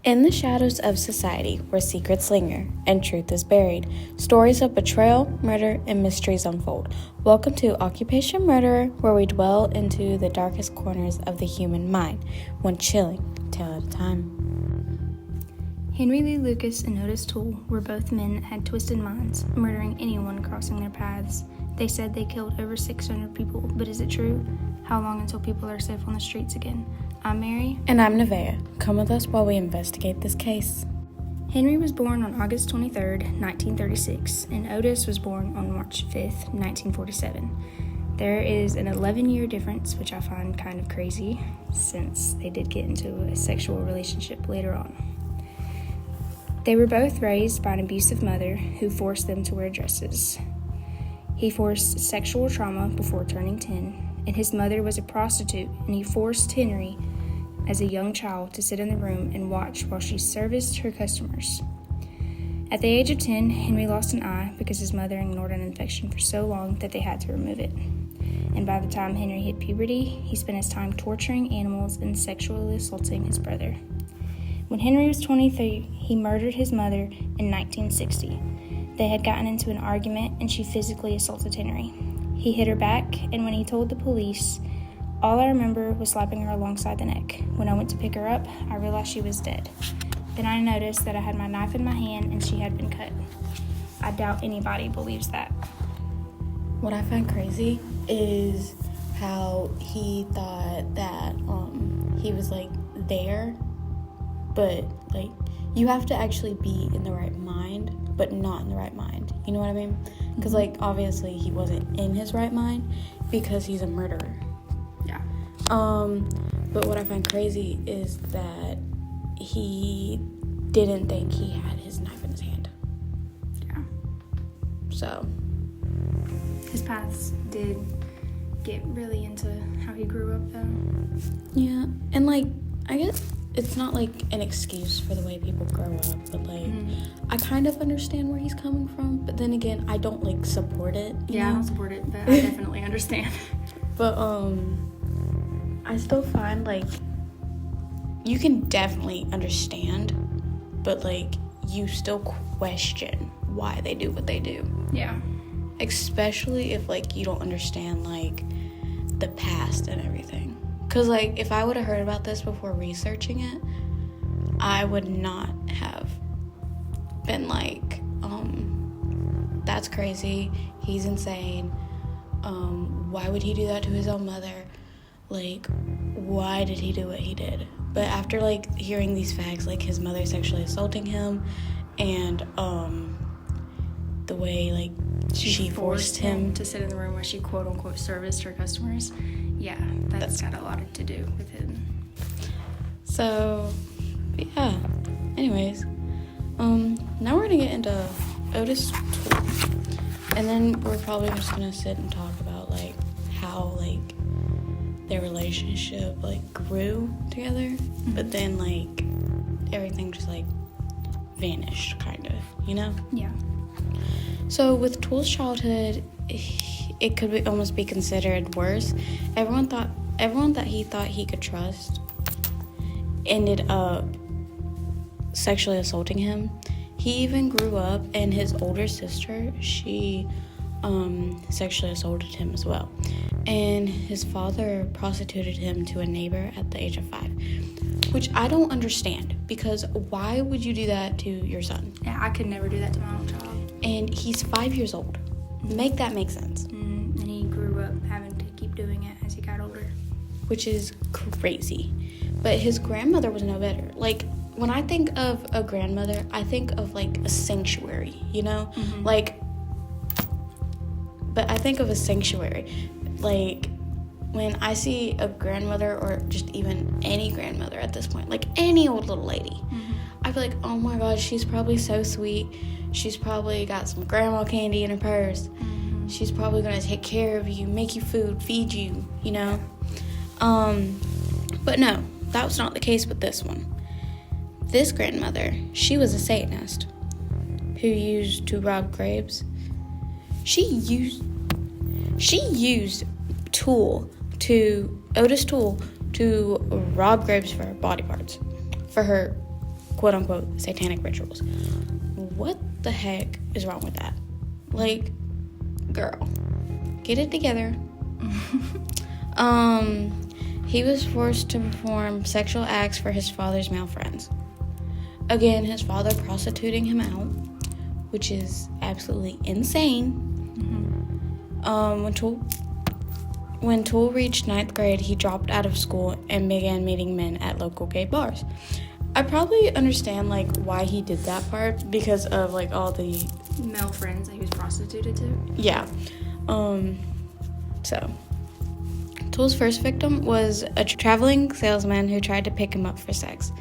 In the shadows of society, where secrets linger and truth is buried, stories of betrayal, murder, and mysteries unfold. Welcome to Occupation Murderer, where we dwell into the darkest corners of the human mind, one chilling tale at a time. Henry Lee Lucas and Ottis Toole were both men that had twisted minds, murdering anyone crossing their paths. They said they killed over 600 people, but is it true? How long until people are safe on the streets again? I'm Mary. And I'm Nevaeh. Come with us while we investigate this case. Henry was born on August 23, 1936, and Ottis was born on March 5, 1947. There is an 11-year difference, which I find kind of crazy, since they did get into a sexual relationship later on. They were both raised by an abusive mother who forced them to wear dresses. He forced sexual trauma before turning 10, and his mother was a prostitute, and he forced Henry as a young child to sit in the room and watch while she serviced her customers. At the age of 10, Henry lost an eye because his mother ignored an infection for so long that they had to remove it. And by the time Henry hit puberty, he spent his time torturing animals and sexually assaulting his brother. When Henry was 23, he murdered his mother in 1960. They had gotten into an argument and she physically assaulted Henry. He hit her back, and when he told the police, all I remember was slapping her alongside the neck. When I went to pick her up, I realized she was dead. Then I noticed that I had my knife in my hand and she had been cut. I doubt anybody believes that. What I find crazy is how he thought that he was there, but you have to actually be in the right mind, but not in the right mind. You know what I mean? Because obviously he wasn't in his right mind because he's a murderer. Yeah. But what I find crazy is that he didn't think he had his knife in his hand. Yeah. So his paths did get really into how he grew up, though. Yeah, and I guess it's not an excuse for the way people grow up, but I kind of understand where he's coming from, but then again, I don't support it. You know? I don't support it, but I definitely understand. But I still find you can definitely understand, but you still question why they do what they do. Yeah. Especially if you don't understand the past and everything. Because, if I would have heard about this before researching it, I would not have been that's crazy, he's insane, why would he do that to his own mother, why did he do what he did? But after, hearing these facts, his mother sexually assaulting him, and, the way, she forced him to sit in the room where she quote-unquote serviced her customers. Yeah, that's got a lot to do with him. So, yeah. Anyways, now we're gonna get into Ottis Toole, and then we're probably just gonna sit and talk about how their relationship grew together, but then everything just vanished, kind of, you know? Yeah. So with Toole's childhood, it could almost be considered worse. Everyone that he thought he could trust ended up sexually assaulting him. He even grew up, and his older sister, she sexually assaulted him as well. And his father prostituted him to a neighbor at the age of 5, which I don't understand, because why would you do that to your son? Yeah, I could never do that to my own child. And he's 5 years old. Make that make sense. And he grew up having to keep doing it as he got older. Which is crazy. But his grandmother was no better. When I think of a grandmother, I think of a sanctuary, you know? Mm-hmm. But I think of a sanctuary. When I see a grandmother, or just even any grandmother at this point, any old little lady, I'd be oh my God, she's probably so sweet. She's probably got some grandma candy in her purse. Mm-hmm. She's probably going to take care of you, make you food, feed you, you know? But no, that was not the case with this one. This grandmother, she was a Satanist who used to rob graves. She used Ottis Toole to rob graves for her body parts, for her quote-unquote satanic rituals. What the heck is wrong with that? Like, girl, get it together. He was forced to perform sexual acts for his father's male friends. Again, his father prostituting him out, which is absolutely insane. When Toole reached 9th grade, he dropped out of school and began meeting men at local gay bars. I probably understand, like, why he did that part, because of, like, all the male friends that he was prostituted to. Yeah. So, Toole's first victim was a traveling salesman who tried to pick him up for sex.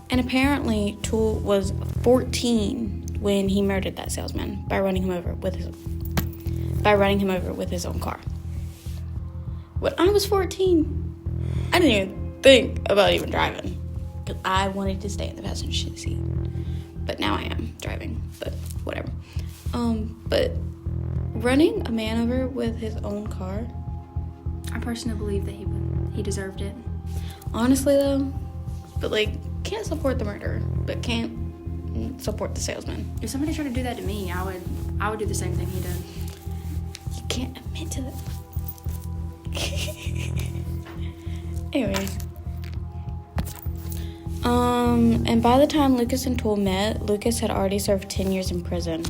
And apparently Toole was 14 when he murdered that salesman by running him over with his own car. When I was 14, I didn't even think about even driving, because I wanted to stay in the passenger seat. But now I am driving, but whatever. But running a man over with his own car, I personally believe that he deserved it. Honestly, though, but, like, can't support the murderer, but can't support the salesman. If somebody tried to do that to me, I would do the same thing he did. You can't admit to that. Anyways. And by the time Lucas and Toole met, Lucas had already served 10 years in prison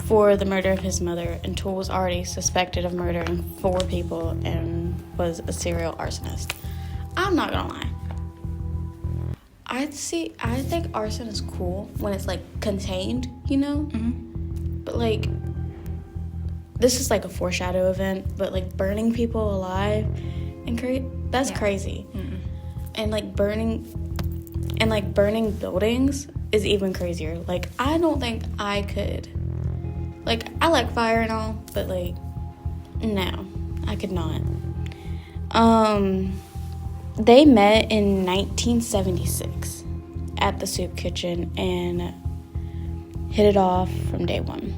for the murder of his mother, and Toole was already suspected of murdering 4 people and was a serial arsonist. I'm not gonna lie. I think arson is cool when it's, like, contained, you know? But, like, this is, like, a foreshadow event, but, like, burning people alive and that's crazy. And, like, burning buildings is even crazier. Like, I don't think I could. Like, I like fire and all, but, like, no, I could not. They met in 1976 at the soup kitchen and hit it off from day one.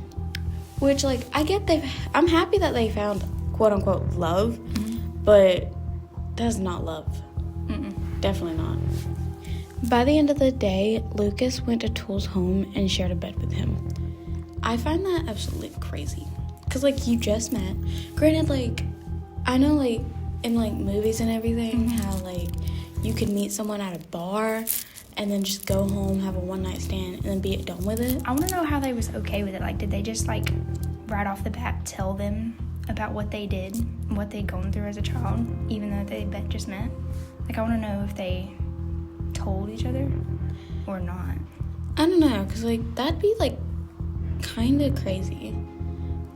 Which, like, I'm happy that they found quote-unquote love, but that's not love. Definitely not. By the end of the day, Lucas went to Toole's home and shared a bed with him. I find that absolutely crazy. Because, like, you just met. Granted, like, I know, like, in, like, movies and everything, how, like, you could meet someone at a bar and then just go home, have a one-night stand, and then be done with it. I want to know how they was okay with it. Like, did they just, like, right off the bat tell them about what they did, what they'd gone through as a child, even though they just met? Like, I want to know if they told each other or not. I don't know, because, like, that'd be, like, kind of crazy.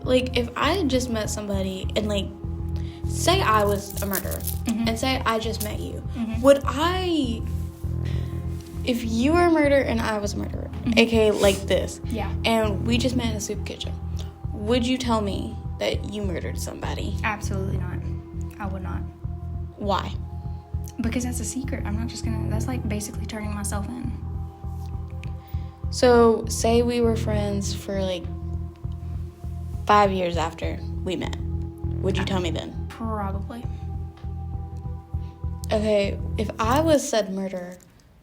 Like, if I had just met somebody and, like, say I was a murderer and say I just met you, would I, if you were a murderer and I was a murderer, aka like this, and we just met in a soup kitchen, would you tell me that you murdered somebody? Absolutely not. I would not. Why? Because that's a secret. I'm not just gonna, that's like basically turning myself in. So, say we were friends for, like, 5 years after we met. Would you tell me then? Probably. Okay, if I was said murderer,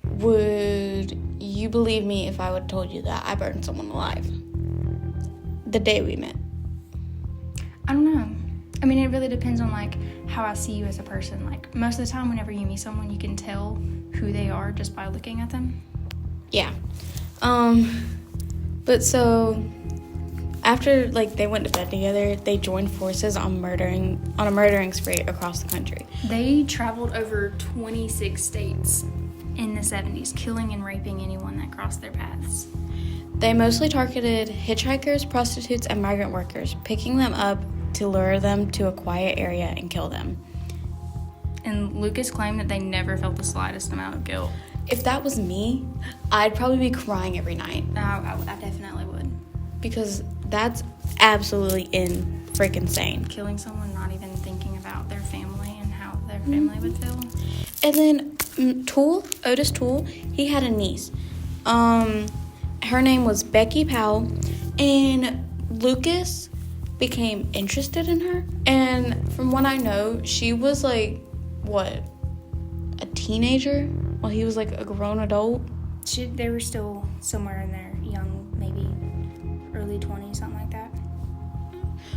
would you believe me if I would have told you that I burned someone alive the day we met? I don't know. I mean, it really depends on, like, how I see you as a person. Like, most of the time, whenever you meet someone, you can tell who they are just by looking at them. Yeah. But so, after, like, they went to bed together, they joined forces on a murdering spree across the country. They traveled over 26 states in the 70s, killing and raping anyone that crossed their paths. They mostly targeted hitchhikers, prostitutes, and migrant workers, picking them up to lure them to a quiet area and kill them. And Lucas claimed that they never felt the slightest amount of guilt. If that was me, I'd probably be crying every night. I definitely would. Because that's absolutely freaking insane. Killing someone, not even thinking about their family and how their family would feel. And then Ottis Toole, he had a niece. Her name was Becky Powell, and Lucas became interested in her. And from what I know, she was like, what, a teenager while he was, like, a grown adult. They were still somewhere in their young, maybe early 20s, something like that.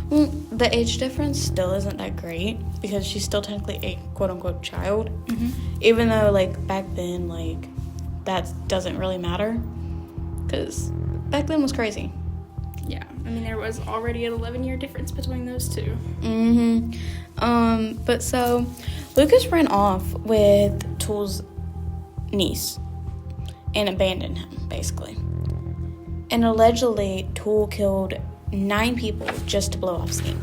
Well, the age difference still isn't that great because she's still technically a quote-unquote child. Mm-hmm. Even though, like, back then, like, that doesn't really matter because back then was crazy. Yeah, I mean, there was already an 11-year difference between those two. But so Lucas ran off with Toole's niece and abandoned him, basically. And allegedly, Toole killed 9 people just to blow off steam.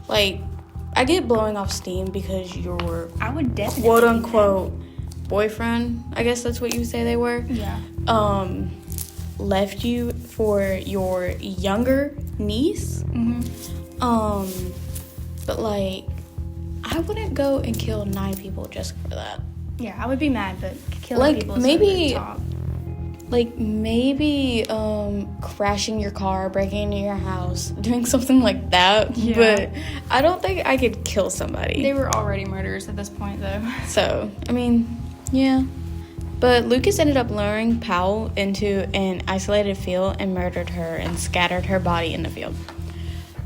Like, I get blowing off steam because your I would definitely quote-unquote boyfriend, I guess that's what you say they were, yeah, left you for your younger niece. But, like, I wouldn't go and kill 9 people just for that. Yeah, I would be mad, but killing Like, people is maybe, over the top. like, maybe, crashing your car, breaking into your house, doing something like that. Yeah. But I don't think I could kill somebody. They were already murderers at this point, though. So, I mean, yeah. But Lucas ended up luring Powell into an isolated field and murdered her and scattered her body in the field.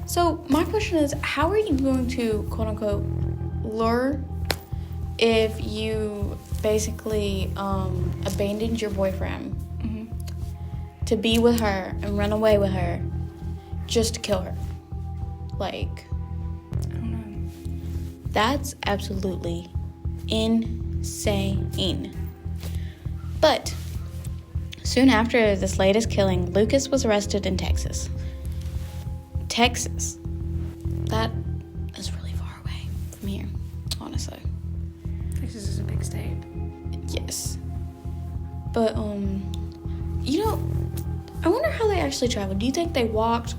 So, my question is, how are you going to, quote-unquote, lure if you basically abandoned your boyfriend to be with her and run away with her just to kill her? Like, I don't know. that's absolutely insane. But soon after this latest killing, Lucas was arrested in Texas. Texas. That is really far away from here, honestly. Texas is a big state. Yes. But, you know, I wonder how they actually traveled. Do you think they walked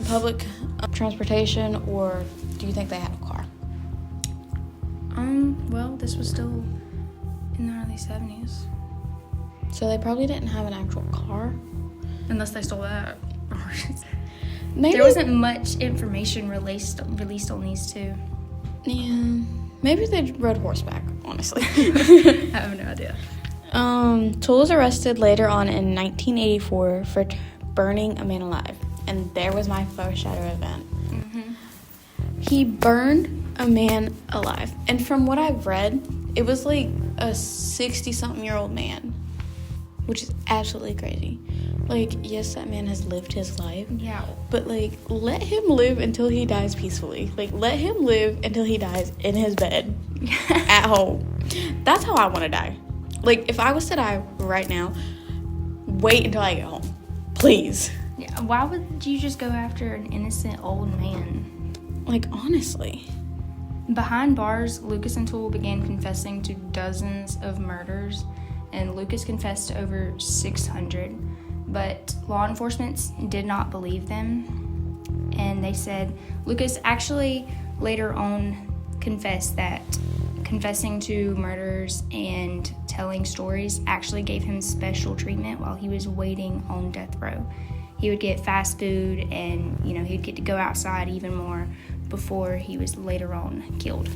public transportation, or do you think they had a car? Well, this was still in the early 70s. So they probably didn't have an actual car. Unless they stole that. Maybe There wasn't much information released on these two. Yeah. Maybe they rode horseback, honestly. I have no idea. Toole was arrested later on in 1984 for burning a man alive. And there was my foreshadow event. He burned a man alive. And from what I've read, it was like a 60-something-year-old man. Which is absolutely crazy. Like, yes, that man has lived his life. Yeah. But, like, let him live until he dies peacefully. Like, let him live until he dies in his bed at home. That's how I want to die. Like, if I was to die right now, wait until I get home. Please. Yeah. Why would you just go after an innocent old man? Like, honestly. Behind bars, Lucas and Toole began confessing to dozens of murders, and Lucas confessed to over 600, but law enforcement did not believe them, and they said Lucas actually later on confessed that confessing to murders and telling stories actually gave him special treatment while he was waiting on death row. He would get fast food, and he'd get to go outside even more before he was later on killed.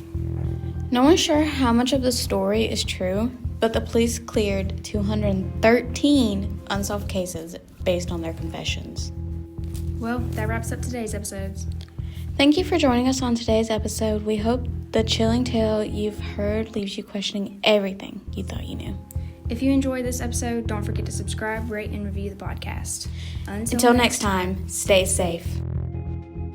No one's sure how much of the story is true, but the police cleared 213 unsolved cases based on their confessions. Well, that wraps up today's episodes. Thank you for joining us on today's episode. We hope the chilling tale you've heard leaves you questioning everything you thought you knew. If you enjoyed this episode, don't forget to subscribe, rate, and review the podcast. Until next time, stay safe.